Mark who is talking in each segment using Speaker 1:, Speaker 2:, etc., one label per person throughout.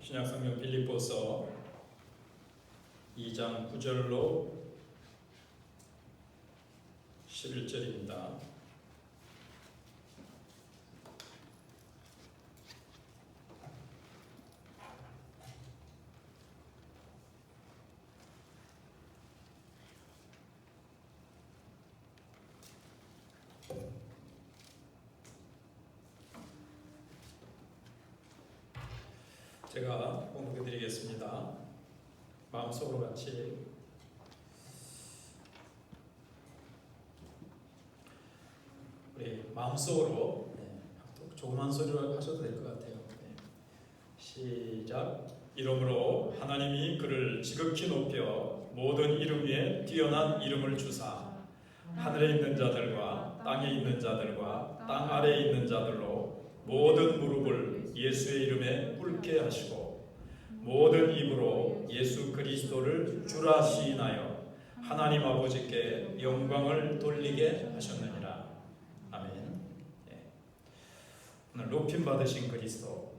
Speaker 1: 신약성경 빌립보서 2장 9절로 11절입니다. 제가 봉독해 드리겠습니다. 마음속으로 같이 우리 마음속으로 조그만 소리로 하셔도 될 것 같아요. 시작. 이러므로 하나님이 그를 지극히 높여 모든 이름 위에 뛰어난 이름을 주사 하늘에 있는 자들과 땅에 있는 자들과 땅 아래에 있는 자들로 모든 무릎을 예수의 이름에 꿇게 하시고 모든 입으로 예수 그리스도를 주라 시인하여 하나님 아버지께 영광을 돌리게 하셨느니라. 아멘. 오늘 높임 받으신 그리스도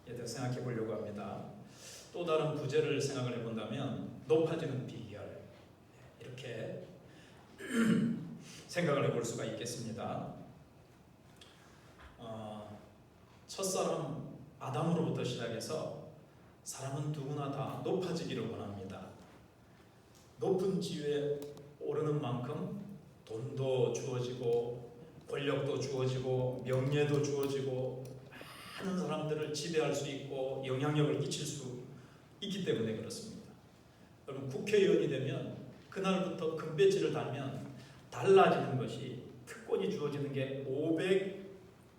Speaker 1: 예, 생각해 보려고 합니다. 또 다른 부제를 생각을 해본다면 높아지는 비결, 이렇게 생각을 해볼 수가 있겠습니다. 첫사람 아담으로부터 시작해서 사람은 누구나 다 높아지기를 원합니다. 높은 지위에 오르는 만큼 돈도 주어지고 권력도 주어지고 명예도 주어지고 많은 사람들을 지배할 수 있고 영향력을 끼칠 수 있기 때문에 그렇습니다. 여러분, 국회의원이 되면 그날부터 금배지를 달면 달라지는 것이, 특권이 주어지는 게 500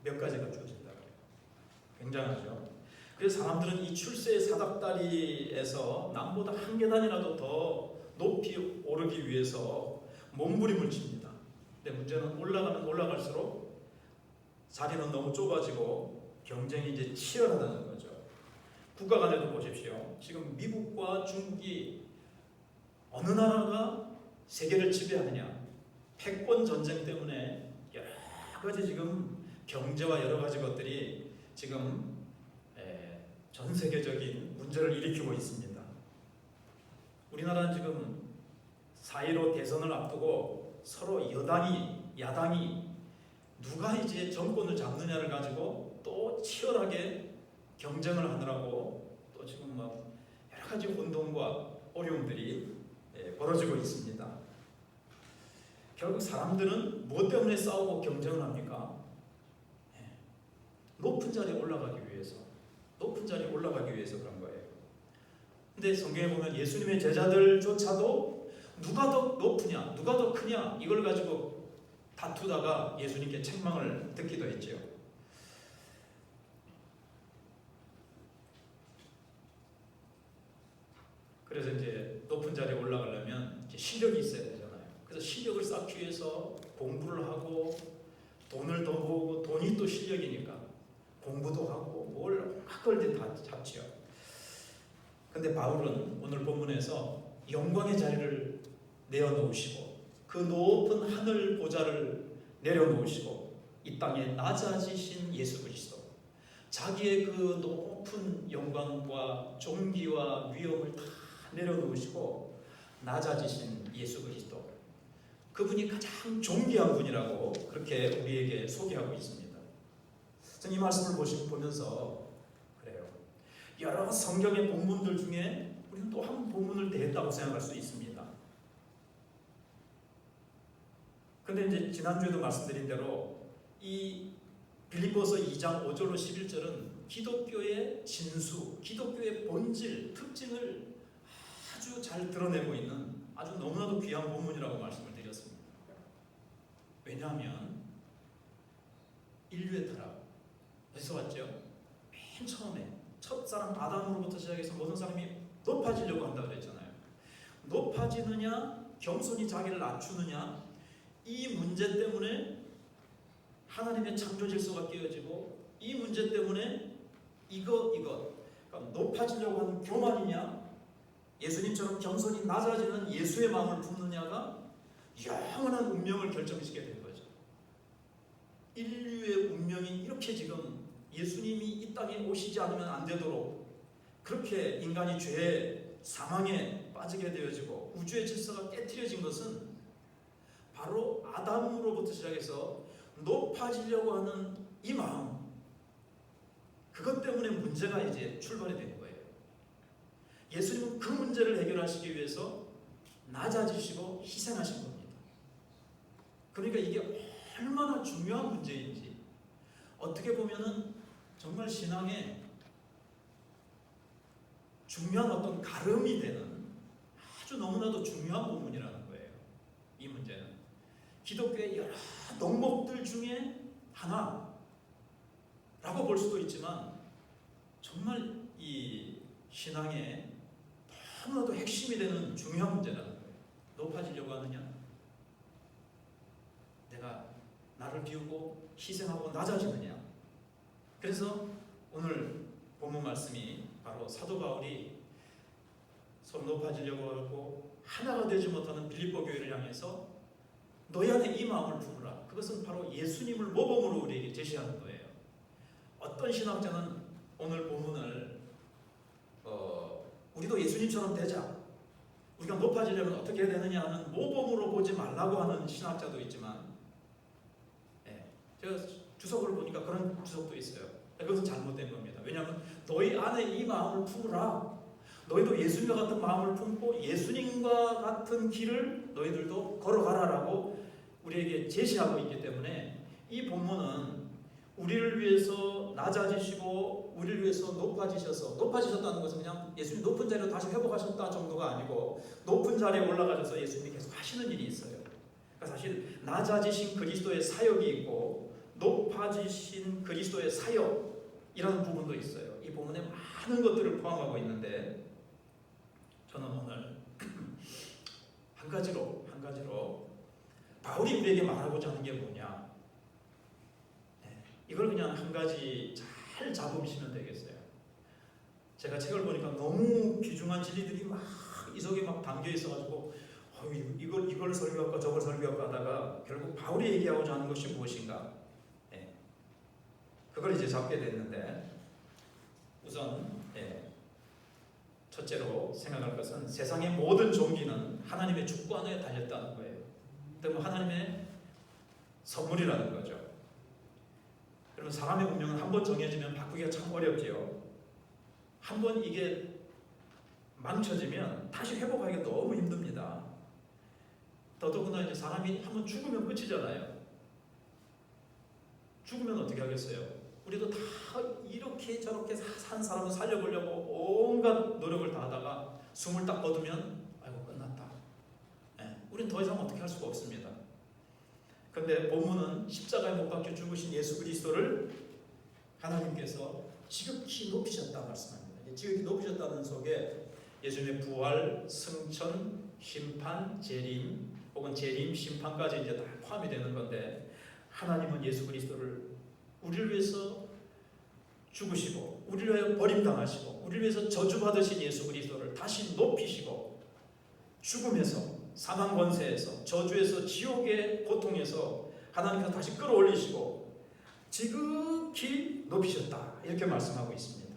Speaker 1: 몇 가지가 주어진다. 굉장하죠. 그래서 사람들은 이 출세의 사닥다리에서 남보다 한 계단이라도 더 높이 오르기 위해서 몸부림을 칩니다. 근데 문제는 올라가면 올라갈수록 자리는 너무 좁아지고 경쟁이 이제 치열하다는 거죠. 국가 간에도 보십시오. 지금 미국과 중국이 어느 나라가 세계를 지배하느냐, 패권 전쟁 때문에 여러 가지 지금 경제와 여러 가지 것들이 지금 전 세계적인 문제를 일으키고 있습니다. 우리나라는 지금 4.15 대선을 앞두고 서로 야당이 누가 이제 정권을 잡느냐를 가지고 또 치열하게 경쟁을 하느라고 또 지금 막 여러 가지 혼돈과 어려움들이 벌어지고 있습니다. 결국 사람들은 무엇 때문에 싸우고 경쟁을 합니까? 높은 자리에 올라가기 위해서, 그런 거예요. 근데 성경에 보면 예수님의 제자들조차도 누가 더 높으냐, 누가 더 크냐, 이걸 가지고 다투다가 예수님께 책망을 듣기도 했죠. 그래서 이제 높은 자리에 올라가려면 이제 실력이 있어야 되잖아요. 그래서 실력을 쌓기 위해서 공부를 하고 돈을 더 모으고, 돈이 또 실력이니까 공부도 하고 뭘 온갖 걸 다 잡지요. 근데 바울은 오늘 본문에서 영광의 자리를 내어놓으시고 그 높은 하늘 보좌를 내려놓으시고 이 땅에 낮아지신 예수 그리스도, 자기의 그 높은 영광과 존귀와 위엄을 다 내려놓으시고 낮아지신 예수 그리스도, 그분이 가장 존귀한 분이라고 그렇게 우리에게 소개하고 있습니다. 이 말씀을 보면서 그래요. 여러 성경의 본문들 중에 우리는 또 한 본문을 대했다고 생각할 수 있습니다. 근데 이제 지난주에도 말씀드린 대로 이 빌립보서 2장 5절로 11절은 기독교의 진수, 기독교의 본질, 특징을 아주 잘 드러내고 있는 아주 너무나도 귀한 본문이라고 말씀을 드렸습니다. 왜냐하면 인류의 타락, 어디서 왔죠? 맨 처음에 첫사람 아담으로부터 시작해서 모든 사람이 높아지려고 한다고 그랬잖아요. 높아지느냐, 겸손히 자기를 낮추느냐, 이 문제 때문에 하나님의 창조 질서가 깨어지고, 이 문제 때문에 이것 그러니까 높아지려고 하는 교만이냐, 예수님처럼 겸손히 낮아지는 예수의 마음을 품느냐가 영원한 운명을 결정시키게 되는 거죠. 인류의 운명이 이렇게 지금 예수님이 이 땅에 오시지 않으면 안 되도록 그렇게 인간이 죄의 사망에 빠지게 되어지고 우주의 질서가 깨트려진 것은 바로 아담으로부터 시작해서 높아지려고 하는 이 마음, 그것 때문에 문제가 이제 출발이 된 거예요. 예수님은 그 문제를 해결하시기 위해서 낮아지시고 희생하신 겁니다. 그러니까 이게 얼마나 중요한 문제인지, 어떻게 보면은 정말 신앙에 중요한 어떤 가름이 되는 아주 너무나도 중요한 부분이라는 거예요. 이 문제는 기독교의 여러 덕목들 중에 하나라고 볼 수도 있지만 정말 이 신앙의 너무나도 핵심이 되는 중요한 문제라는 거예요. 높아지려고 하느냐, 내가 나를 비우고 희생하고 낮아지느냐. 그래서 오늘 본문 말씀이 바로 사도 바울이 서로 높아지려고 하고 하나가 되지 못하는 빌립보 교회를 향해서 너희 안에 이 마음을 품으라. 그것은 바로 예수님을 모범으로 우리에게 제시하는 거예요. 어떤 신학자는 오늘 본문을 우리도 예수님처럼 되자, 우리가 높아지려면 어떻게 해야 되느냐 하는 모범으로 보지 말라고 하는 신학자도 있지만, 제가 주석을 보니까 그런 주석도 있어요. 그것은 잘못된 겁니다. 왜냐하면 너희 안에 이 마음을 품으라. 너희도 예수님과 같은 마음을 품고 예수님과 같은 길을 너희들도 걸어가라라고 우리에게 제시하고 있기 때문에 이 본문은 우리를 위해서 낮아지시고 우리를 위해서 높아지셨다는 것은 그냥 예수님 높은 자리로 다시 회복하셨다 정도가 아니고 높은 자리에 올라가셔서 예수님이 계속 하시는 일이 있어요. 그러니까 사실 낮아지신 그리스도의 사역이 있고 높아지신 그리스도의 사역이라는 부분도 있어요. 이 본문에 많은 것들을 포함하고 있는데 저는 오늘 한 가지로 바울이 우리에게 말하고자 하는 게 뭐냐, 이걸 그냥 한 가지 잘 잡으시면 되겠어요. 제가 책을 보니까 너무 귀중한 진리들이 막 이 속에 막 담겨 있어가지고 이걸 설교할까 저걸 설교할까 하다가 결국 바울이 얘기하고자 하는 것이 무엇인가, 그걸 이제 잡게 됐는데, 우선 첫째로 생각할 것은 세상의 모든 종기는 하나님의 주권에 달렸다는 거예요. 때문에 하나님의 선물이라는 거죠. 그러면 사람의 운명은 한번 정해지면 바꾸기가 참 어렵지요. 한번 이게 망쳐지면 다시 회복하기가 너무 힘듭니다. 더더구나 이제 사람이 한번 죽으면 끝이잖아요. 죽으면 어떻게 하겠어요? 우리도 다 이렇게 저렇게 산 사람을 살려보려고 온갖 노력을 다 하다가 숨을 딱 거두면 아이고 끝났다. 우리는 더 이상 어떻게 할 수가 없습니다. 그런데 본문은 십자가에 못 박혀 죽으신 예수 그리스도를 하나님께서 지극히 높이셨다 말씀합니다. 지극히 높이셨다는 속에 예수님의 부활, 승천, 심판, 재림 혹은 재림, 심판까지 이제 다 포함이 되는 건데, 하나님은 예수 그리스도를 우리를 위해서 죽으시고 우리를 위하여 버림당하시고 우리를 위해서 저주받으신 예수 그리스도를 다시 높이시고 죽음에서 사망 권세에서 저주에서 지옥의 고통에서 하나님께서 다시 끌어올리시고 지극히 높이셨다, 이렇게 말씀하고 있습니다.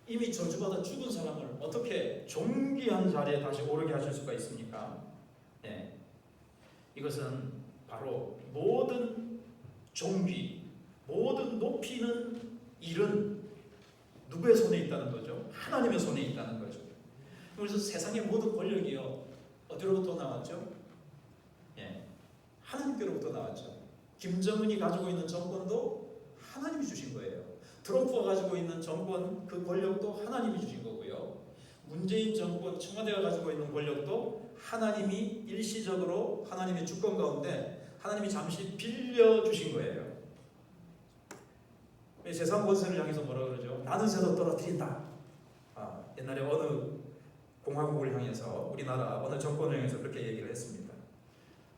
Speaker 1: 이미 저주받아 죽은 사람을 어떻게 존귀한 자리에 다시 오르게 하실 수가 있습니까? 이것은 바로 모든 존귀, 모든 높이는 일은 누구의 손에 있다는 거죠? 하나님의 손에 있다는 거죠. 그래서 세상의 모든 권력이요, 어디로부터 나왔죠? 하나님께로부터 나왔죠. 김정은이 가지고 있는 정권도 하나님이 주신 거예요. 트럼프가 가지고 있는 정권, 그 권력도 하나님이 주신 거고요. 문재인 정권, 청와대가 가지고 있는 권력도 하나님이 일시적으로 하나님의 주권 가운데 하나님이 잠시 빌려주신 거예요. 세상 권세를 향해서 뭐라 그러죠? 나는 새도 떨어뜨린다. 옛날에 어느 공화국을 향해서, 우리나라 어느 정권을 향해서 그렇게 얘기를 했습니다.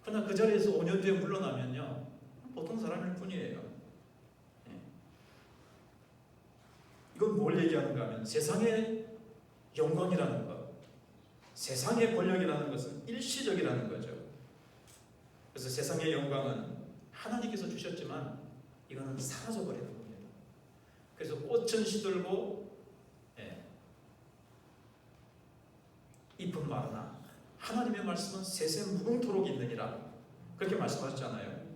Speaker 1: 그러나 그 자리에서 5년 뒤에 물러나면요, 보통 사람일 뿐이에요. 이건 뭘 얘기하는가 하면 세상의 영광이라는 것, 세상의 권력이라는 것은 일시적이라는 거죠. 그래서 세상의 영광은 하나님께서 주셨지만 이거는 사라져버리는 겁니다. 그래서 꽃은 시들고 잎은 마르나 하나님의 말씀은 세세 무궁토록 있느니라 그렇게 말씀하셨잖아요.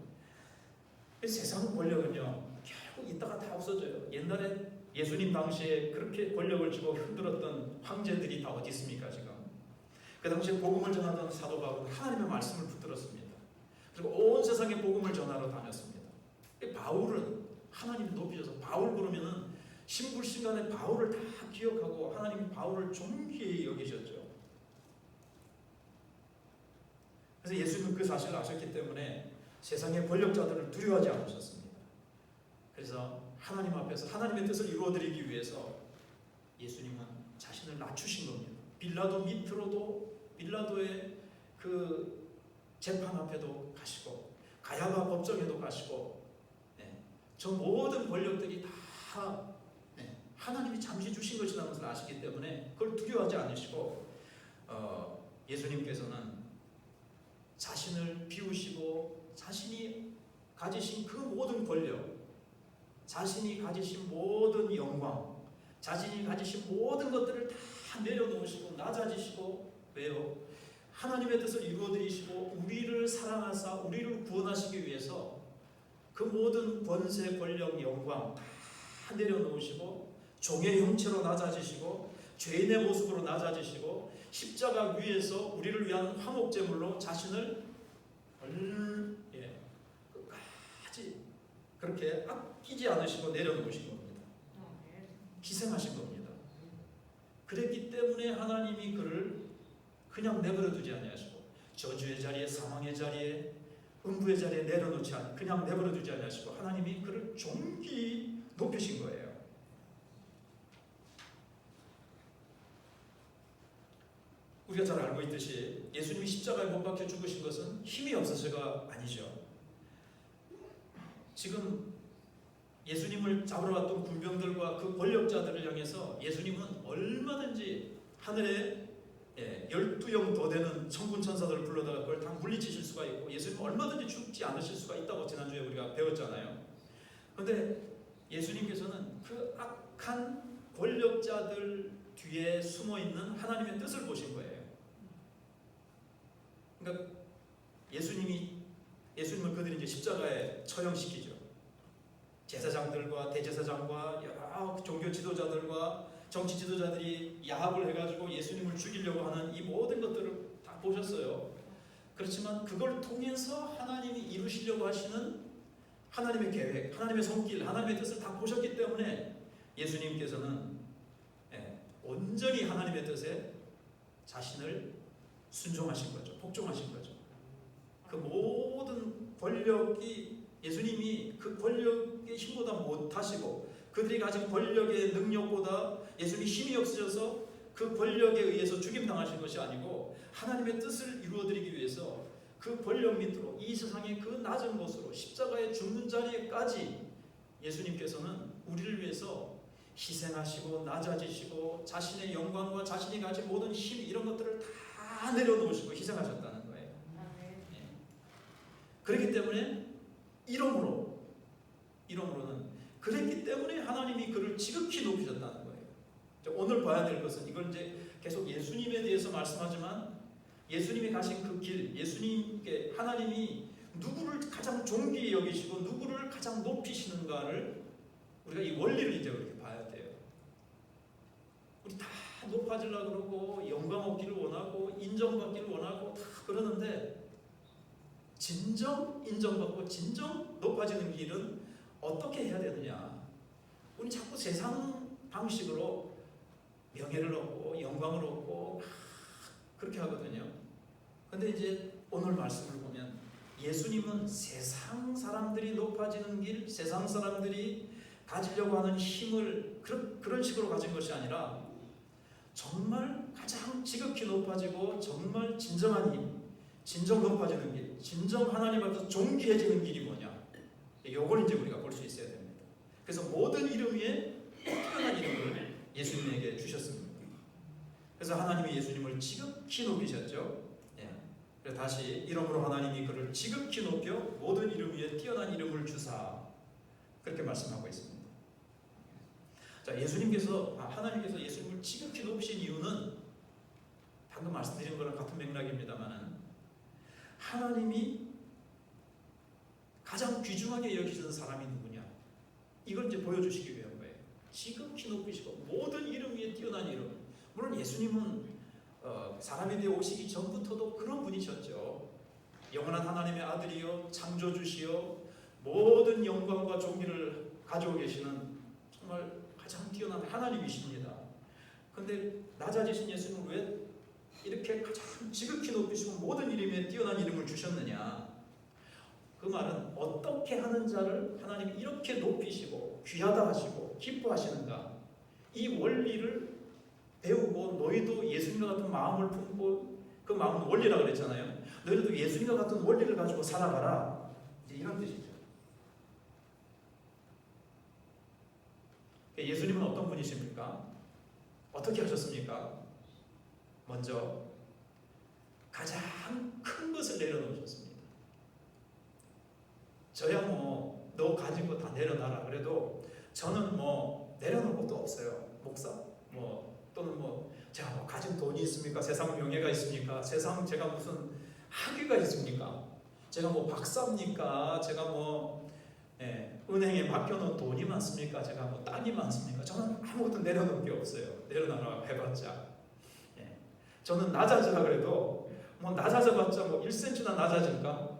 Speaker 1: 세상 권력은요 결국 있다가 다 없어져요. 옛날에 예수님 당시에 그렇게 권력을 쥐고 흔들었던 황제들이 다 어디 있습니까 지금? 그 당시에 복음을 전하던 사도 바울은 하나님의 말씀을 붙들었습니다. 그리고 온 세상에 복음을 전하러 다녔습니다. 바울은 하나님이 높이셔서 바울 부르면은 신불신간에 바울을 다 기억하고 하나님이 바울을 존귀히 여기셨죠. 그래서 예수님은 그 사실을 아셨기 때문에 세상의 권력자들을 두려워하지 않으셨습니다. 그래서 하나님 앞에서 하나님의 뜻을 이루어드리기 위해서 예수님은 자신을 낮추신 겁니다. 빌라도 밑으로도 빌라도의 그 재판 앞에도 가시고 가야바 법정에도 가시고 저 모든 권력들이 다 하나님이 잠시 주신 것이라는 것을 아시기 때문에 그걸 두려워하지 않으시고 예수님께서는 자신을 비우시고 자신이 가지신 그 모든 권력, 자신이 가지신 모든 영광, 자신이 가지신 모든 것들을 다 내려놓으시고 낮아지시고 왜요? 하나님의 뜻을 이루어드리시고 우리를 사랑하사 우리를 구원하시기 위해서 그 모든 권세, 권력, 영광 다 내려놓으시고 종의 형체로 낮아지시고 죄인의 모습으로 낮아지시고 십자가 위에서 우리를 위한 화목제물로 자신을 끝까지 그렇게 아끼지 않으시고 내려놓으신 겁니다. 희생하신 겁니다. 그랬기 때문에 하나님이 그를 그냥 내버려 두지 아니하시고 저주의 자리에 사망의 자리에 음부의 자리에 내려놓지 않고 그냥 내버려 두지 아니하시고 하나님이 그를 존귀히 높이신 거예요. 우리가 잘 알고 있듯이 예수님이 십자가에 못 박혀 죽으신 것은 힘이 없어서가 아니죠. 지금 예수님을 잡으러 왔던 군병들과 그 권력자들을 향해서 예수님은 얼마든지 하늘에 12영 더 되는 천군 천사들을 불러다가 그걸 다 물리치실 수가 있고 예수님은 얼마든지 죽지 않으실 수가 있다고 지난주에 우리가 배웠잖아요. 그런데 예수님께서는 그 악한 권력자들 뒤에 숨어있는 하나님의 뜻을 보신 거예요. 그러니까 예수님을 그들이 이제 십자가에 처형시키죠. 제사장들과 대제사장과 여러 종교 지도자들과 정치 지도자들이 야합을 해가지고 예수님을 죽이려고 하는 이 모든 것들을 다 보셨어요. 그렇지만 그걸 통해서 하나님이 이루시려고 하시는 하나님의 계획, 하나님의 손길, 하나님의 뜻을 다 보셨기 때문에 예수님께서는 온전히 하나님의 뜻에 자신을 순종하신 거죠. 복종하신 거죠. 그 모든 권력이 예수님이 그 권력의 힘보다 못하시고 그들이 가진 권력의 능력보다 예수님이 힘이 없으셔서 그 권력에 의해서 죽임당하신 것이 아니고 하나님의 뜻을 이루어드리기 위해서 그 권력 밑으로 이 세상의 그 낮은 곳으로 십자가의 죽는 자리에까지 예수님께서는 우리를 위해서 희생하시고 낮아지시고 자신의 영광과 자신이 가진 모든 힘 이런 것들을 다 내려놓으시고 희생하셨다는 거예요. 그렇기 때문에 이러므로는 그랬기 때문에 하나님이 그를 지극히 높이셨다는 거예요. 오늘 봐야 될 것은 이걸 이제 계속 예수님에 대해서 말씀하지만 예수님이 가신 그 길, 예수님께 하나님이 누구를 가장 존귀히 여기시고 누구를 가장 높이시는가를 우리가 이 원리를 이제 그렇게 봐야 돼요. 우리 다 높아지려고 그러고 영광 얻기를 원하고 인정받기를 원하고 다 그러는데 진정 인정받고 진정 높아지는 길은 어떻게 해야 되느냐? 우리 자꾸 세상 방식으로 명예를 얻고 영광을 얻고 그렇게 하거든요. 근데 이제 오늘 말씀을 보면 예수님은 세상 사람들이 높아지는 길, 세상 사람들이 가지려고 하는 힘을 그런 식으로 가진 것이 아니라 정말 가장 지극히 높아지고 정말 진정한 힘, 진정 높아지는 길, 진정 하나님 앞에서 존귀해지는 길이 뭐냐? 이걸 이제 우리가 볼 수 있어야 됩니다. 그래서 모든 이름 위에 뛰어난 이름을 예수님에게 주셨습니다. 그래서 하나님이 예수님을 지극히 높이셨죠. 그래서 다시 이름으로 하나님이 그를 지극히 높여 모든 이름 위에 뛰어난 이름을 주사 그렇게 말씀하고 있습니다. 자, 하나님께서 예수님을 지극히 높이신 이유는 방금 말씀드린 거랑 같은 맥락입니다만은 하나님이 가장 귀중하게 여기시는 사람이 누구냐? 이걸 이제 보여주시기 위한 거예요. 지극히 높으시고 모든 이름 위에 뛰어난 이름. 물론 예수님은 사람에 대해 오시기 전부터도 그런 분이셨죠. 영원한 하나님의 아들이요 창조주시요 모든 영광과 존귀를 가지고 계시는 정말 가장 뛰어난 하나님이십니다. 그런데 낮아지신 예수님은 왜 이렇게 가장 지극히 높으시고 모든 이름에 뛰어난 이름을 주셨느냐? 그 말은 어떻게 하는 자를 하나님이 이렇게 높이시고 귀하다 하시고 기뻐하시는가? 이 원리를 배우고 너희도 예수님과 같은 마음을 품고, 그 마음은 원리라고 그랬잖아요. 너희도 예수님과 같은 원리를 가지고 살아가라. 이제 이런 뜻이죠. 예수님은 어떤 분이십니까? 어떻게 하셨습니까? 먼저 가장 큰 것을 내려놓으셨습니다. 저야 너 가진 거 다 내려놔라 그래도 저는 내려놓을 것도 없어요. 목사 또는 제가 가진 돈이 있습니까? 세상 명예가 있습니까? 세상 제가 무슨 학위가 있습니까? 제가 박사입니까? 제가 은행에 맡겨놓은 돈이 많습니까? 제가 땅이 많습니까? 저는 아무것도 내려놓을 게 없어요. 내려놔라 해봤자. 저는 낮아지라 그래도 낮아져봤자 1cm나 낮아질까?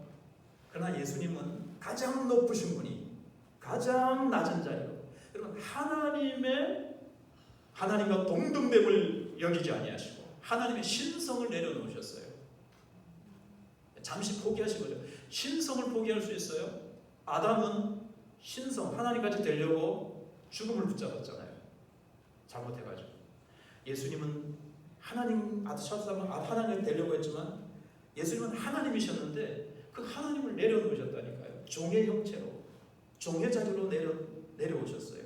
Speaker 1: 그러나 예수님은 가장 높으신 분이 가장 낮은 자리로, 여러분 하나님과 동등됨을 여기지 아니하시고 하나님의 신성을 내려놓으셨어요. 잠시 포기하신 거죠. 신성을 포기할 수 있어요? 아담은 신성, 하나님까지 되려고 죽음을 붙잡았잖아요. 잘못해가지고. 예수님은 하나님 하나님을 되려고 했지만 예수님은 하나님이셨는데 그 하나님을 내려놓으셨다니까요. 종의 형체로, 종의 자리로 내려오셨어요.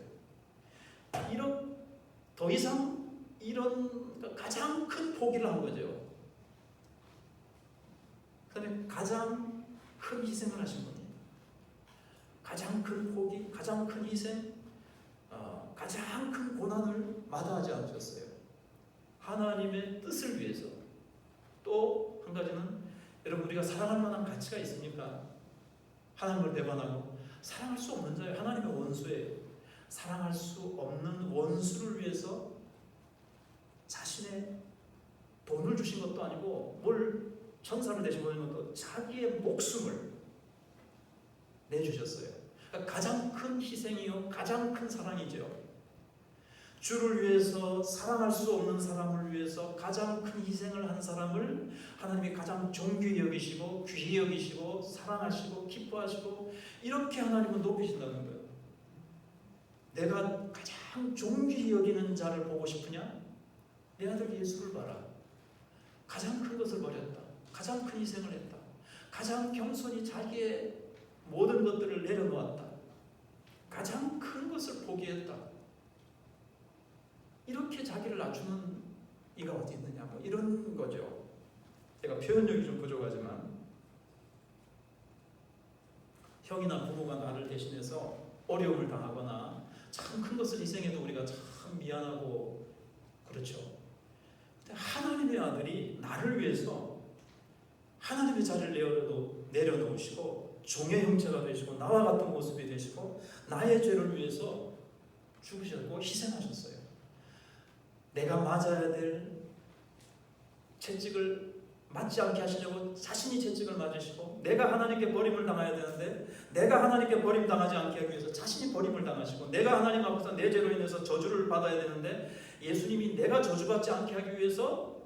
Speaker 1: 더 이상 이런 가장 큰 포기를 한 거죠. 그다음에 가장 큰 희생을 하신 분이에요. 가장 큰 포기, 가장 큰 희생, 가장 큰 고난을 마다하지 않으셨어요. 하나님의 뜻을 위해서. 또 한 가지는 여러분 우리가 사랑할 만한 가치가 있습니까? 하나님을 배반하고 사랑할 수 없는 자예요. 하나님의 원수예요. 사랑할 수 없는 원수를 위해서 자신의 돈을 주신 것도 아니고 천사를 대신 보내는 것도 자기의 목숨을 내주셨어요. 그러니까 가장 큰 희생이요 가장 큰 사랑이죠. 주를 위해서, 사랑할 수 없는 사람을 위해서 가장 큰 희생을 한 사람을 하나님이 가장 존귀히 여기시고 귀히 여기시고 사랑하시고 기뻐하시고 이렇게 하나님은 높이신다는 거예요. 내가 가장 존귀히 여기는 자를 보고 싶으냐? 내 아들 예수를 봐라. 가장 큰 것을 버렸다. 가장 큰 희생을 했다. 가장 겸손히 자기의 모든 것들을 내려놓았다. 가장 큰 것을 포기했다. 이렇게 자기를 낮추는 이가 어디 있느냐, 이런 거죠. 제가 표현력이 좀 부족하지만 형이나 부모가 나를 대신해서 어려움을 당하거나 참 큰 것을 희생해도 우리가 참 미안하고 그렇죠. 근데 하나님의 아들이 나를 위해서 하나님의 자리를 내려놓으시고 종의 형체가 되시고 나와 같은 모습이 되시고 나의 죄를 위해서 죽으셨고 희생하셨어요. 내가 맞아야 될 채찍을 맞지 않게 하시려고 자신이 채찍을 맞으시고, 내가 하나님께 버림을 당해야 되는데 내가 하나님께 버림당하지 않게 하기 위해서 자신이 버림을 당하시고, 내가 하나님 앞에서 내 죄로 인해서 저주를 받아야 되는데 예수님이 내가 저주받지 않게 하기 위해서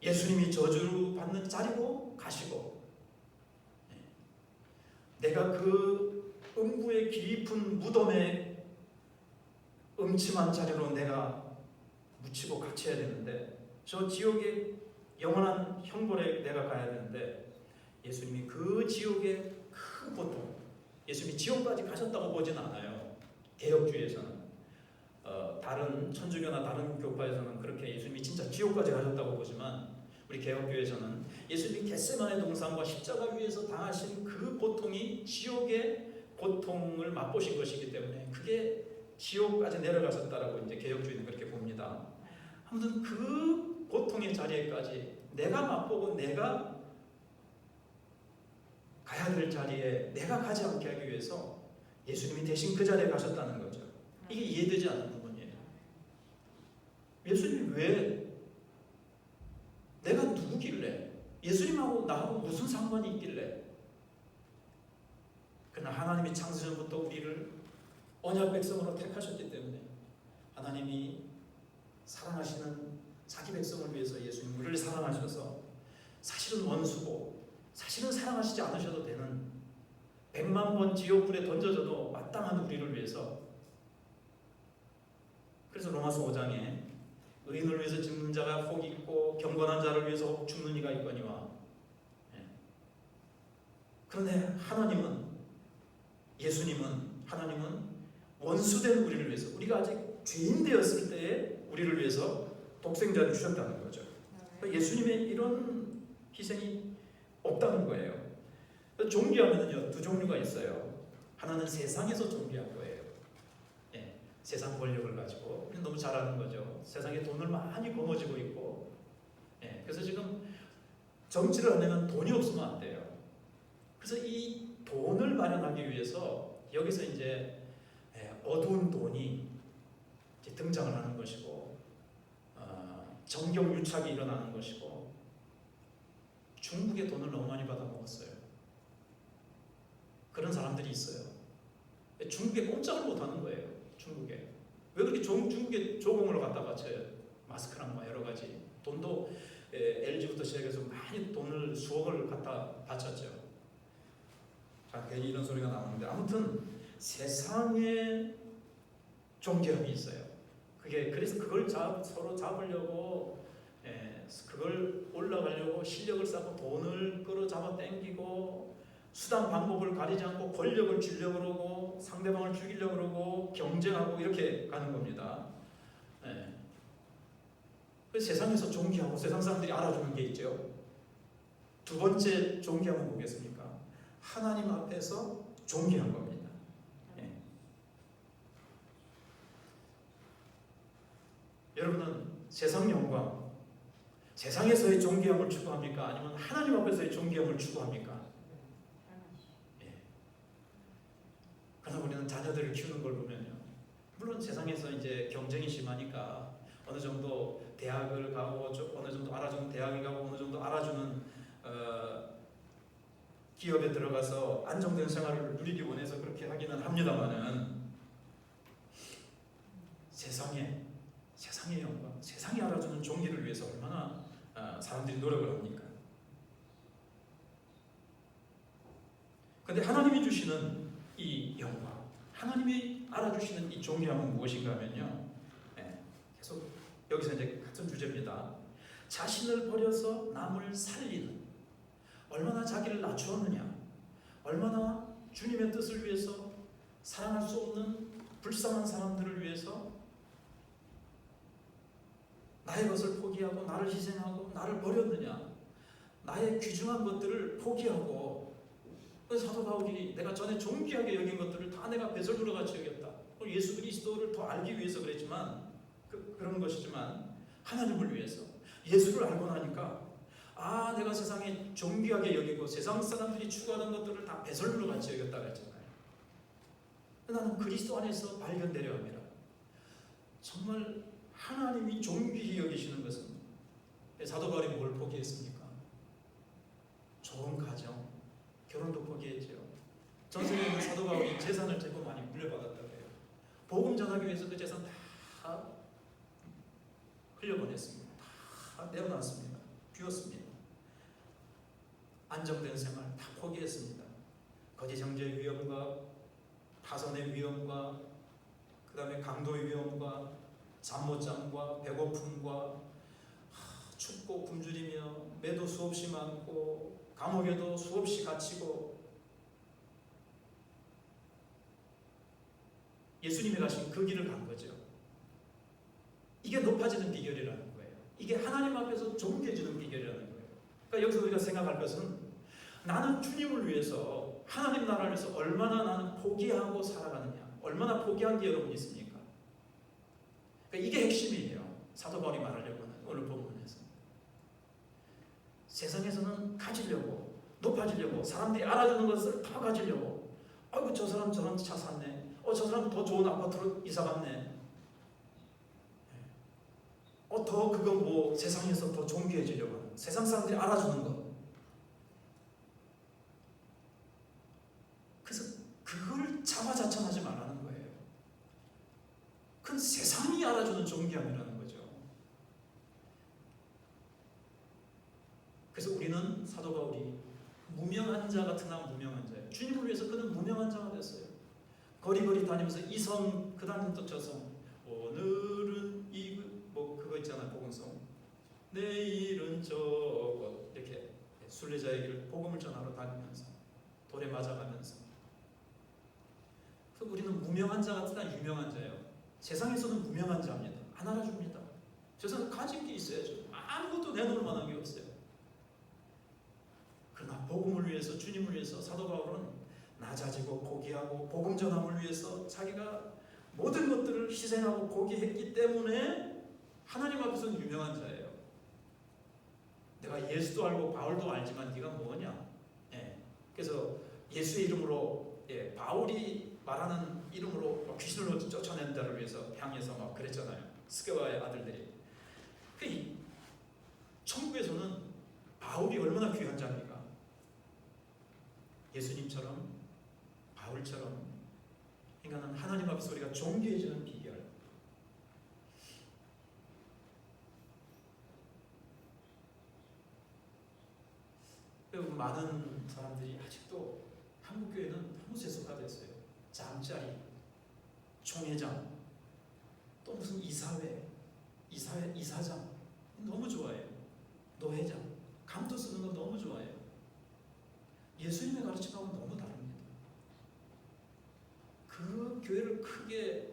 Speaker 1: 예수님이 저주를 받는 자리로 가시고, 내가 그 음부의 깊은 무덤의 음침한 자리로 내가 묻히고 갇혀야 되는데, 저 지옥의 영원한 형벌에 내가 가야 되는데 예수님이 그 지옥의 큰 고통, 예수님이 지옥까지 가셨다고 보진 않아요. 개혁주의에서는 다른 천주교나 다른 교파에서는 그렇게 예수님이 진짜 지옥까지 가셨다고 보지만, 우리 개혁교회에서는 예수님이 겟세마네 동산과 십자가 위에서 당하신 그 고통이 지옥의 고통을 맛보신 것이기 때문에 그게 지옥까지 내려가셨다라고 이제 개혁주의는 그렇게 봅니다. 아무튼 그 고통의 자리에까지 내가 맛보고 내가 가야 될 자리에 내가 가지 않게 하기 위해서 예수님이 대신 그 자리에 가셨다는 거죠. 이게 이해되지 않는 부분이에요. 예수님이 왜, 내가 누구길래, 예수님하고 나하고 무슨 상관이 있길래. 그러나 하나님이 창세전부터 우리를 언약 백성으로 택하셨기 때문에 하나님이 사랑하시는 자기 백성을 위해서 예수님 우리를 사랑하셔서 사실은 원수고 사실은 사랑하시지 않으셔도 되는 100만 번 지옥불에 던져져도 마땅한 우리를 위해서. 그래서 로마서 5장에 의인을 위해서 죽는 자가 복이 있고 경건한 자를 위해서 죽는 이가 있거니와. 그런데 하나님은, 예수님은, 하나님은 원수된 우리를 위해서, 우리가 아직 죄인 되었을 때에 우리를 위해서 독생자를 주셨다는 거죠. 그러니까 예수님의 이런 희생이 없다는 거예요. 존귀하면요 두 종류가 있어요. 하나는 세상에서 존귀한 거예요. 세상 권력을 가지고, 우리는 너무 잘 아는 거죠. 세상에 돈을 많이 거머쥐고 있고, 그래서 지금 정치를 하려면 돈이 없으면 안 돼요. 그래서 이 돈을 마련하기 위해서 여기서 이제 어두운 돈이 이제 등장을 하는 것이고, 정경유착이 일어나는 것이고, 중국에 돈을 너무 많이 받아 먹었어요. 그런 사람들이 있어요. 중국에 꼼짝을 못 하는 거예요. 중국에 왜 그렇게 중국에 조공을 갖다 바쳐요? 마스크랑 뭐 여러 가지 돈도 LG부터 시작해서 많이 돈을 수억을 갖다 바쳤죠. 자, 괜히 이런 소리가 나오는데 아무튼 세상에 존경이 있어요. 그래서 그걸 서로 잡으려고, 그걸 올라가려고 실력을 쌓고 돈을 끌어잡아 당기고, 수단 방법을 가리지 않고 권력을 주려고 그러고 상대방을 죽이려고 그러고 경쟁하고 이렇게 가는 겁니다. 그래서 세상에서 존귀하고 세상 사람들이 알아주는 게 있죠. 두 번째 존귀함은 뭐겠습니까? 하나님 앞에서 존귀한 겁니다. 여러분은 세상 영광, 세상에서의 존귀함을 추구합니까? 아니면 하나님 앞에서의 존귀함을 추구합니까? 그러나 우리는 자녀들을 키우는 걸 보면요, 물론 세상에서 이제 경쟁이 심하니까 어느 정도 대학을 가고 어느 정도 알아주는 대학에 가고 어느 정도 알아주는 기업에 들어가서 안정된 생활을 누리기 원해서 그렇게 하기는 합니다만은 세상의 영광, 세상이 알아주는 존귀를 위해서 얼마나 사람들이 노력을 합니까? 그런데 하나님이 주시는 이 영광, 하나님이 알아주시는 이 존귀함은 무엇인가 하면요, 계속 여기서 이제 같은 주제입니다. 자신을 버려서 남을 살리는, 얼마나 자기를 낮추었느냐, 얼마나 주님의 뜻을 위해서 사랑할 수 없는 불쌍한 사람들을 위해서 나의 것을 포기하고 나를 희생하고 나를 버렸느냐, 나의 귀중한 것들을 포기하고. 그래서 사도 바울이 내가 전에 존귀하게 여긴 것들을 다 내가 배설물과 같이 여겼다. 예수 그리스도를 더 알기 위해서 그랬지만, 그런 것이지만 하나님을 위해서 예수를 알고 나니까 내가 세상에 존귀하게 여기고 세상 사람들이 추구하는 것들을 다 배설물과 같이 여겼다 그랬잖아요. 나는 그리스도 안에서 발견되려 합니다. 정말 하나님이 존귀히 여기시는 것은, 사도 바울이 뭘 포기했습니까? 좋은 가정, 결혼도 포기했죠. 전세에 있는 사도 바울이 재산을 제법 많이 물려받았다고 해요. 복음 전하기 위해서 그 재산 다 흘려보냈습니다. 다 내어놨습니다. 비웠습니다. 안정된 생활 다 포기했습니다. 거짓 형제의 위험과 파선의 위험과 그 다음에 강도의 위험과 잠 못 잠과 배고픔과 춥고 굶주리며 매도 수없이 많고 감옥에도 수없이 갇히고, 예수님이 가신 그 길을 간 거죠. 이게 높아지는 비결이라는 거예요. 이게 하나님 앞에서 존귀해지는 비결이라는 거예요. 그러니까 여기서 우리가 생각할 것은, 나는 주님을 위해서, 하나님 나라를 위해서 얼마나 나는 포기하고 살아가느냐, 얼마나 포기한 게 여러분 있습니까? 그러니까 이게 핵심이에요. 사도 바울이 말하려고 하는 오늘 본문에서. 세상에서는 가지려고, 높아지려고, 사람들이 알아주는 것을 더 가지려고. 아이고 저 사람 저런 차 샀네. 저 사람 더 좋은 아파트로 이사 갔네. 더 그거 뭐 세상에서 더 존귀해지려고 하는, 세상 사람들이 알아주는 것. 그래서 그걸 자화자찬하지 말라는 거예요. 그건 세상이 알아주는 존귀함이라는 거죠. 그래서 우리는 사도 바울이 무명한 자 같으나 무명한 자예요. 주님을 위해서 그는 무명한 자가 됐어요. 거리거리 다니면서 이 성 그 다음 또 저 성, 오늘은 이 뭐 그거 있잖아요, 복음성. 내일은 저곳, 이렇게 순례자에게 복음을 전하러 다니면서 돌에 맞아가면서. 그래서 우리는 무명한 자 같으나 유명한 자예요. 세상에서는 무명한 자입니다. 안 알아줍니다. 세상에 가진 게 있어야죠. 아무것도 내놓을 만한 게 없어요. 그러나 복음을 위해서, 주님을 위해서 사도 바울은 낮아지고 포기하고 복음 전함을 위해서 자기가 모든 것들을 희생하고 포기했기 때문에 하나님 앞에서는 유명한 자예요. 내가 예수도 알고 바울도 알지만 네가 뭐냐? 그래서 예수의 이름으로, 바울이 말하는 이름으로 귀신을 쫓아낸 자를 위해서 향해서 막 그랬잖아요. 스게바의 아들들이. 그 천국에서는 바울이 얼마나 귀한 자입니까? 예수님처럼, 바울처럼. 그러니까 하나님 앞에서 우리가 존귀해지는 비결. 많은 사람들이 아직도 한국교회는 너무 세속화되어 있어요. 잠자리, 총회장, 또 무슨 이사장 너무 좋아해요. 노회장, 감도 쓰는 거 너무 좋아해요. 예수님의 가르침하고는 너무 다릅니다. 그 교회를 크게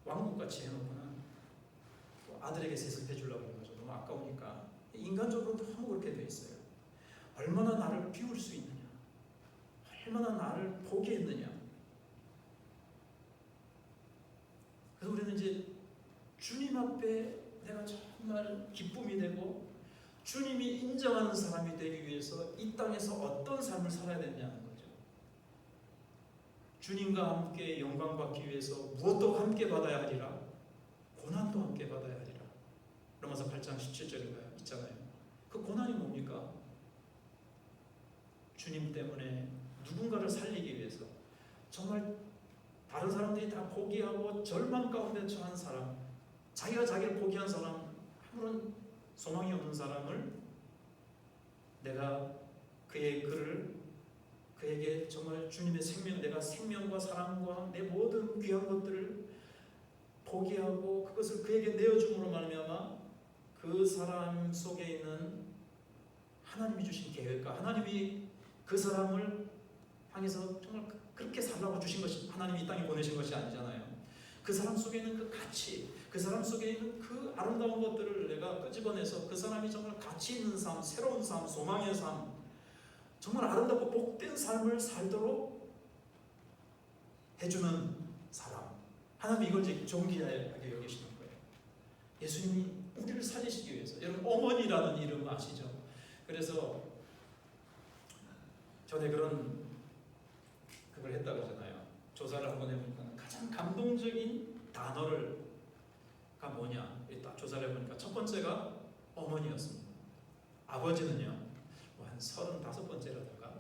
Speaker 1: 왕국같이 해놓고는 또 아들에게 세습해 주려고 하는 거죠. 너무 아까우니까. 인간적으로 너무 그렇게 돼 있어요. 얼마나 나를 비울 수 있느냐, 얼마나 나를 포기했느냐. 그래서 우리는 이제 주님 앞에 내가 정말 기쁨이 되고 주님이 인정하는 사람이 되기 위해서 이 땅에서 어떤 삶을 살아야 되냐는 거죠. 주님과 함께 영광 받기 위해서 무엇도 함께 받아야 하리라, 고난도 함께 받아야 하리라. 로마서 8장 17절인가요? 있잖아요. 그 고난이 뭡니까? 주님 때문에 누군가를 살리기 위해서 정말 다른 사람들이 다 포기하고 절망 가운데 처한 사람, 자기가 자기를 포기한 사람, 아무런 소망이 없는 사람을 내가 그에게 정말 주님의 생명, 내가 생명과 사랑과 내 모든 귀한 것들을 포기하고 그것을 그에게 내어줌으로 말미암아 그 사람 속에 있는 하나님이 주신 계획과 하나님이 그 사람을 향해서 정말 그렇게 살라고 주신 것이, 하나님이 이 땅에 보내신 것이 아니잖아요. 그 사람 속에 있는 그 가치, 그 사람 속에 있는 그 아름다운 것들을 내가 끄집어내서 그 사람이 정말 가치 있는 삶, 새로운 삶, 소망의 삶, 정말 아름답고 복된 삶을 살도록 해주는 사람. 하나님이 이걸 이제 존귀하게 여기시는 거예요. 예수님이 우리를 살리시기 위해서. 여러분, 어머니라는 이름 아시죠? 그래서 전에 그걸 했다 그러잖아요. 조사를 한번 해보니까 가장 감동적인 단어가 뭐냐? 딱 조사를 해보니까 첫 번째가 어머니였습니다. 아버지는요, 한 35번째라든가,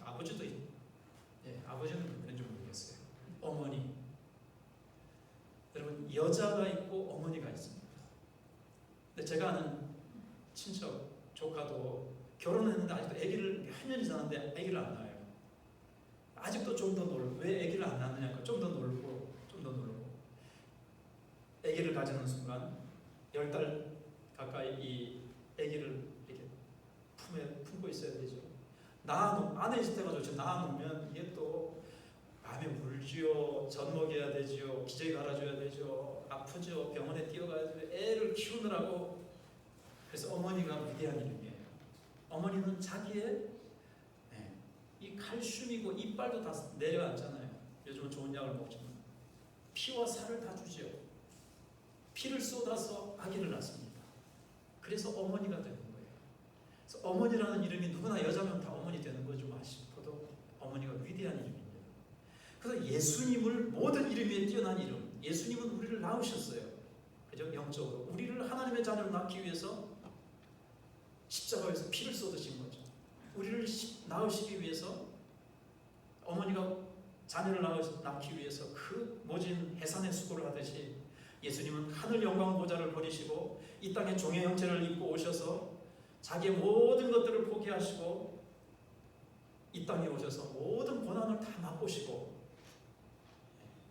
Speaker 1: 아버지도, 아버지는 누구인지 모르겠어요. 어머니. 여러분, 여자가 있고 어머니가 있습니다. 근데 제가 아는 친척, 조카도 결혼했는데 아직도 아기를 몇 년이 지났는데 아기를 안 낳아요. 아직도 좀 더 놀고, 왜 아기를 안 낳느냐? 좀 더 놀고, 아기를 가지는 순간 10달 가까이 이 아기를 이렇게 품에 품고 있어야 되죠. 안에 있을 때가 좋죠. 낳아놓으면 이게 또 밤에 울지요, 젖 먹여야 되죠, 기저귀 갈아줘야 되죠, 아프죠, 병원에 뛰어가야 되죠. 애를 키우느라고. 그래서 어머니가 위대한 이름이에요. 어머니는 자기의 이 칼슘이고 이빨도 다 내려앉잖아요. 요즘은 좋은 약을 먹지만 피와 살을 다 주죠. 피를 쏟아서 아기를 낳습니다. 그래서 어머니가 되는 거예요. 어머니라는 이름이 누구나 여자면 다 어머니 되는 거죠 싶어도 어머니가 위대한 이름입니다. 그래서 예수님을 모든 이름 위에 뛰어난 이름, 예수님은 우리를 낳으셨어요. 그죠? 영적으로 우리를 하나님의 자녀로 낳기 위해서 십자가에서 피를 쏟으신 거죠. 우리를 낳으시기 위해서 어머니가 자녀를 낳기 위해서 그 모진 해산의 수고를 하듯이 예수님은 하늘 영광 보좌를 버리시고 이 땅에 종의 형체를 입고 오셔서 자기의 모든 것들을 포기하시고 이 땅에 오셔서 모든 고난을 다 맛보시고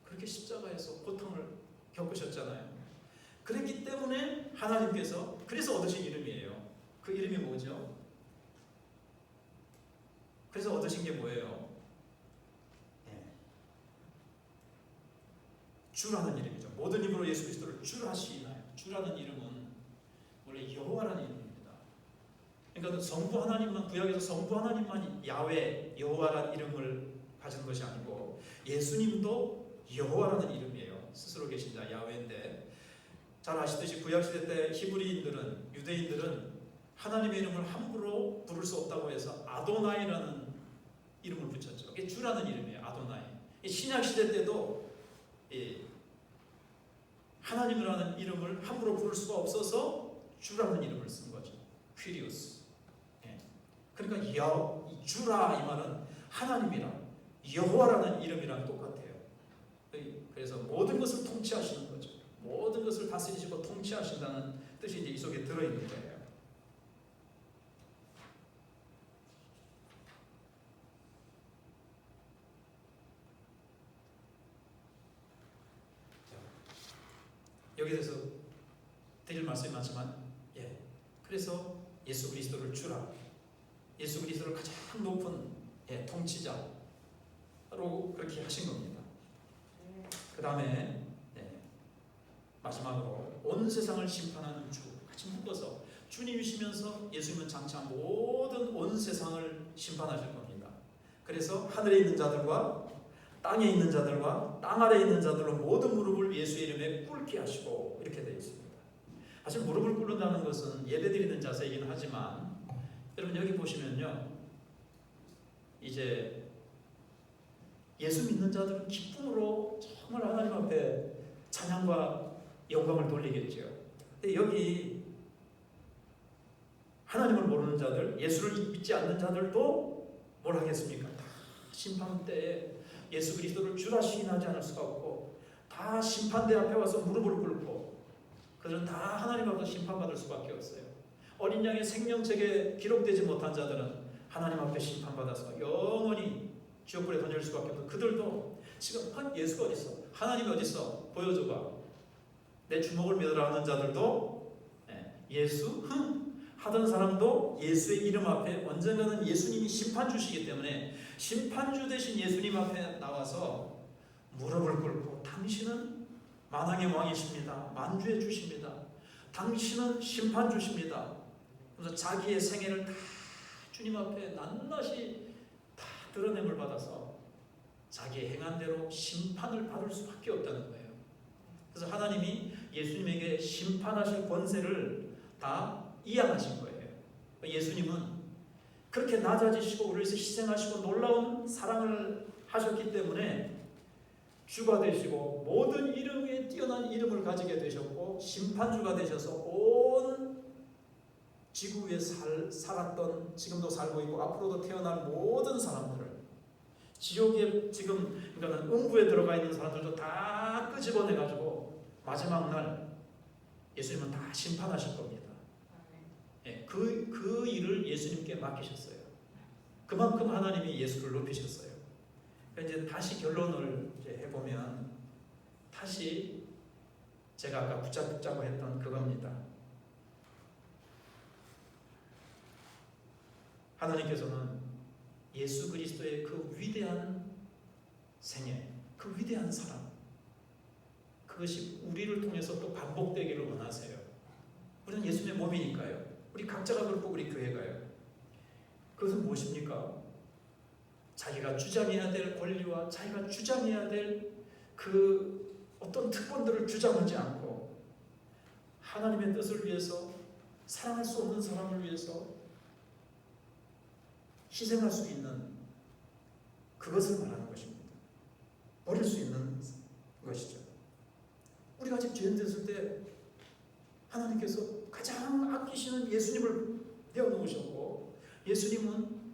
Speaker 1: 그렇게 십자가에서 고통을 겪으셨잖아요. 그랬기 때문에 하나님께서 그래서 얻으신 이름이에요. 그 이름이 뭐죠? 그래서 얻으신 게 뭐예요? 주라는 이름이죠. 모든 힘으로 예수 그리스도를 주라 하시나요? 주라는 이름은 원래 여호와라는 이름입니다. 그러니까 성부 하나님만, 구약에서 성부 하나님만 야훼, 여호와라는 이름을 가진 것이 아니고 예수님도 여호와라는 이름이에요. 스스로 계신 자 야훼인데, 잘 아시듯이 구약시대 때 히브리인들은, 유대인들은 하나님의 이름을 함부로 부를 수 없다고 해서 아도나이라는 이름을 붙였죠. 이게 주라는 이름이에요. 아도나이. 신약시대 때도 하나님이라는 이름을 함부로 부를 수가 없어서 주라는 이름을 쓴 거죠. 퀴리오스. 그러니까 주라 이 말은 하나님이라 여호와라는 이름이랑 똑같아요. 그래서 모든 것을 통치하시는 거죠. 모든 것을 다스리시고 통치하신다는 뜻이 이제 이 속에 들어있는 거예요. 여기에 대해서 드릴 말씀이 많지만, 그래서 예수 그리스도를 주라, 예수 그리스도를 가장 높은 통치자로 그렇게 하신 겁니다. 그 다음에 마지막으로 온 세상을 심판하는 주, 같이 묶어서 주님이시면서 예수님은 장차 모든 온 세상을 심판하실 겁니다. 그래서 하늘에 있는 자들과 땅에 있는 자들과 땅 아래에 있는 자들로 모든 무릎을 예수의 이름에 꿇게 하시고 이렇게 되어 있습니다. 사실 무릎을 꿇는다는 것은 예배드리는 자세이긴 하지만 여러분 여기 보시면요, 이제 예수 믿는 자들은 기쁨으로 정말 하나님 앞에 찬양과 영광을 돌리겠죠. 근데 여기 하나님을 모르는 자들, 예수를 믿지 않는 자들도 뭘 하겠습니까? 다 심판 때에 예수 그리스도를 주라 시인하지 않을 수가 없고 다 심판대 앞에 와서 무릎을 꿇고 그들은 다 하나님 앞에서 심판받을 수밖에 없어요. 어린 양의 생명책에 기록되지 못한 자들은 하나님 앞에 심판받아서 영원히 지옥불에 던질 수밖에 없고, 그들도 지금 예수가 어디 있어? 하나님이 어디 있어? 보여줘봐. 내 주먹을 믿으라 하는 자들도 예수 하던 사람도 예수의 이름 앞에 언젠가는 예수님이 심판주시기 때문에 심판주 대신 예수님 앞에 나와서 무릎을 꿇고 당신은 만왕의 왕이십니다. 만주의 주십니다. 당신은 심판주십니다. 그래서 자기의 생애를 다 주님 앞에 낱낱이 다 드러냄을 받아서 자기의 행한 대로 심판을 받을 수밖에 없다는 거예요. 그래서 하나님이 예수님에게 심판하실 권세를 다 이양하신 거예요. 예수님은 그렇게 낮아지시고 우리를 위해서 희생하시고 놀라운 사랑을 하셨기 때문에 주가 되시고 모든 이름 위에 뛰어난 이름을 가지게 되셨고 심판주가 되셔서 온 지구 위에 살았던, 지금도 살고 있고 앞으로도 태어날 모든 사람들을, 지옥에 지금 그러니까 음부에 들어가 있는 사람들도 다 끄집어내가지고 마지막 날 예수님은 다 심판하실 겁니다. 그 일을 예수님께 맡기셨어요. 그만큼 하나님이 예수를 높이셨어요. 이제 다시 결론을 이제 해보면 다시 제가 아까 붙잡자고 했던 그겁니다. 하나님께서는 예수 그리스도의 그 위대한 생애, 그 위대한 사랑, 그것이 우리를 통해서 또 반복되기를 원하세요. 우리는 예수님의 몸이니까요. 우리 각자가 그렇고 우리 교회가요. 그것은 무엇입니까? 자기가 주장해야 될 권리와 자기가 주장해야 될 그 어떤 특권들을 주장하지 않고 하나님의 뜻을 위해서, 사랑할 수 없는 사람을 위해서 희생할 수 있는 그것을 말하는 것입니다. 버릴 수 있는 것이죠. 우리가 아직 죄인 됐을 때 하나님께서 가장 아끼시는 예수님을 내어놓으셨고, 예수님은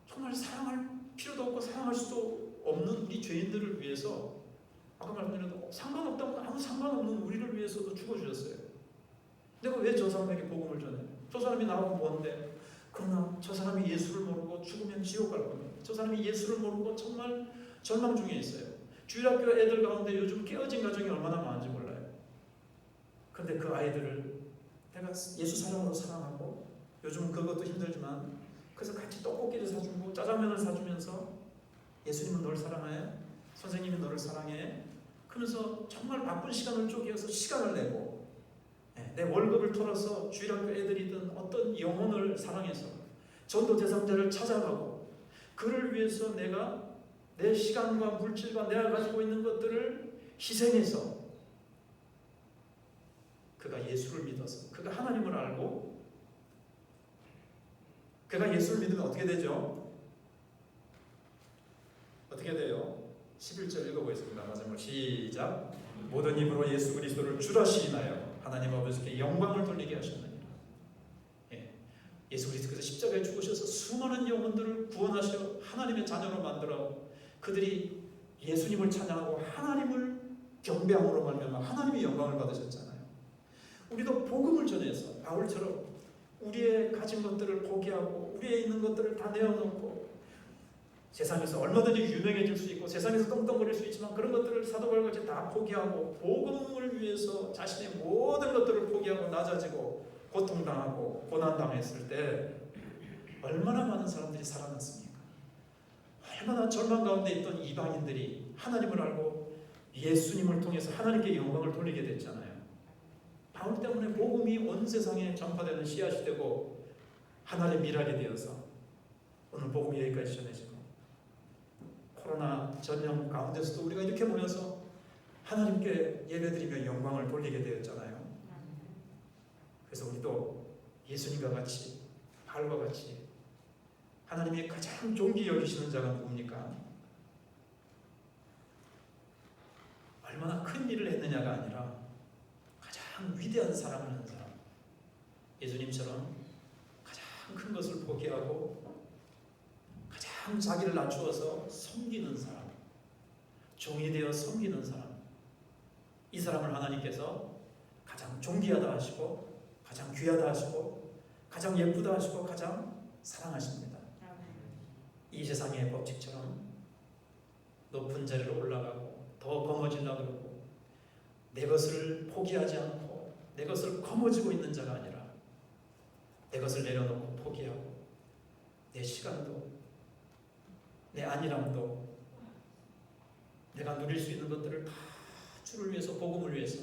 Speaker 1: 정말 사랑할 필요도 없고 사랑할 수도 없는 우리 죄인들을 위해서, 아까 말씀드린 상관없다고 아무 상관없는 우리를 위해서도 죽어주셨어요. 내가 왜 저 사람에게 복음을 전해? 저 사람이 나하고 뭔데? 그러나 저 사람이 예수를 모르고 죽으면 지옥 갈 겁니다. 저 사람이 예수를 모르고 정말 절망 중에 있어요. 주일학교 애들 가운데 요즘 깨어진 가정이 얼마나 많은지 몰라요. 그런데 그 아이들을 내가 예수 사랑으로 사랑하고, 요즘은 그것도 힘들지만 그래서 같이 떡볶이를 사주고 짜장면을 사주면서 예수님은 너를 사랑해, 선생님이 너를 사랑해, 그러면서 정말 바쁜 시간을 쪼개서 시간을 내고, 내 월급을 털어서 주일학교 애들이든 어떤 영혼을 사랑해서 전도 대상자를 찾아가고, 그를 위해서 내가 내 시간과 물질과 내가 가지고 있는 것들을 희생해서, 그가 예수를 믿어서, 그가 하나님을 알고, 그가 예수를 믿으면 어떻게 되죠? 어떻게 돼요? 11절 읽어보겠습니다. 마지막으로 시작. 모든 입으로 예수 그리스도를 주라 시인하여 하나님 아버지께 영광을 돌리게 하셨느니라. 예수 그리스도께서 십자가에 죽으셔서 수많은 영혼들을 구원하셔 하나님의 자녀로 만들어 그들이 예수님을 찬양하고 하나님을 경배함으로 말미암아 하나님의 영광을 받으셨잖아요. 우리도 복음을 전해서 바울처럼 우리의 가진 것들을 포기하고 우리의 있는 것들을 다 내어놓고, 세상에서 얼마든지 유명해질 수 있고 세상에서 떵떵거릴 수 있지만 그런 것들을 사도 바울같이 다 포기하고 복음을 위해서 자신의 모든 것들을 포기하고 낮아지고 고통당하고 고난당했을 때 얼마나 많은 사람들이 살아났습니까? 얼마나 절망 가운데 있던 이방인들이 하나님을 알고 예수님을 통해서 하나님께 영광을 돌리게 됐잖아요. 바울 때문에 복음이 온 세상에 전파되는 씨앗이 되고 하나님의 미랄이 되어서 오늘 복음이 여기까지 전해지고, 코로나 전염 가운데서도 우리가 이렇게 모여서 하나님께 예배드리며 영광을 돌리게 되었잖아요. 그래서 우리도 예수님과 같이, 바울과 같이 하나님이 가장 존귀 여기시는 자가 누굽니까? 얼마나 큰 일을 했느냐가 아니라 가장 위대한 사랑을 하는 사람, 예수님처럼 가장 큰 것을 포기하고 가장 자기를 낮추어서 섬기는 사람, 종이 되어 섬기는 사람, 이 사람을 하나님께서 가장 존귀하다 하시고 가장 귀하다 하시고 가장 예쁘다 하시고 가장 사랑하십니다. 이 세상의 법칙처럼 높은 자리로 올라가고 더 거머쥐려고 그러고 내 것을 포기하지 않고 내 것을 거머쥐고 있는 자가 아니라 내 것을 내려놓고 포기하고 내 시간도 내 안일함도 내가 누릴 수 있는 것들을 다 주를 위해서, 복음을 위해서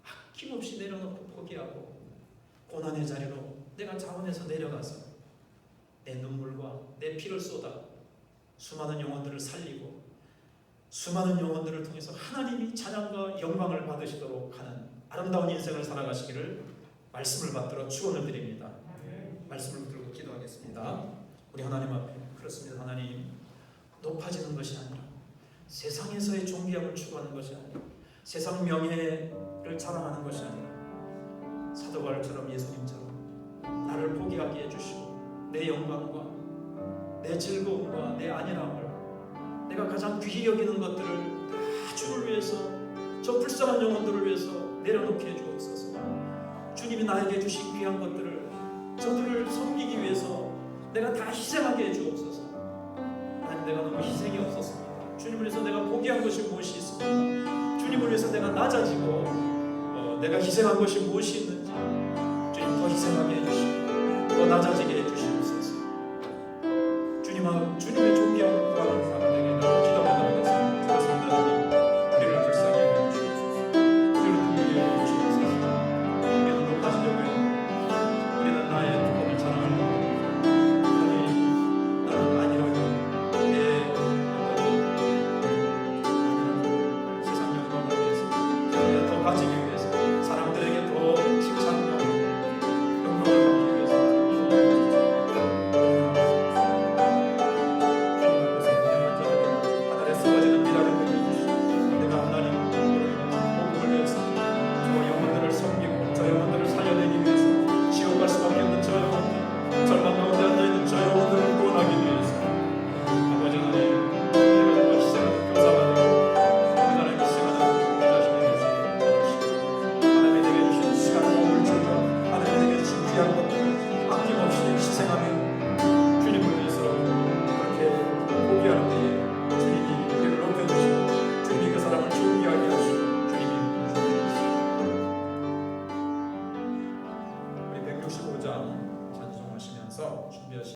Speaker 1: 아낌없이 내려놓고 포기하고 고난의 자리로 내가 자원해서 내려가서 내 눈물과 내 피를 쏟아 수많은 영혼들을 살리고 수많은 영혼들을 통해서 하나님이 찬양과 영광을 받으시도록 하는 아름다운 인생을 살아가시기를 말씀을 받들어 축원을 드립니다. 말씀을 들고 기도하겠습니다. 우리 하나님 앞에 그렇습니다. 하나님, 높아지는 것이 아니라 세상에서의 존귀함을 추구하는 것이 아니라 세상 명예를 자랑하는 것이 아니라 사도 바울처럼 예수님처럼 나를 포기하게 해주시고 내 영광과 내 즐거움과 내 안일함을, 내가 가장 귀히 여기는 것들을 다 주를 위해서, 저 불쌍한 영혼들을 위해서 내려놓게 해주옵소서. 주님이 나에게 주신 귀한 것들을 저들을 섬기기 위해서 내가 다 희생하게 해주옵소서. 하나님, 내가 너무 희생이 없었습니다. 주님을 위해서 내가 포기한 것이 무엇이 있습니까? 주님을 위해서 내가 낮아지고 내가 희생한 것이 무엇이 있는지 주님 더 희생하게 해주시고 더 낮아지게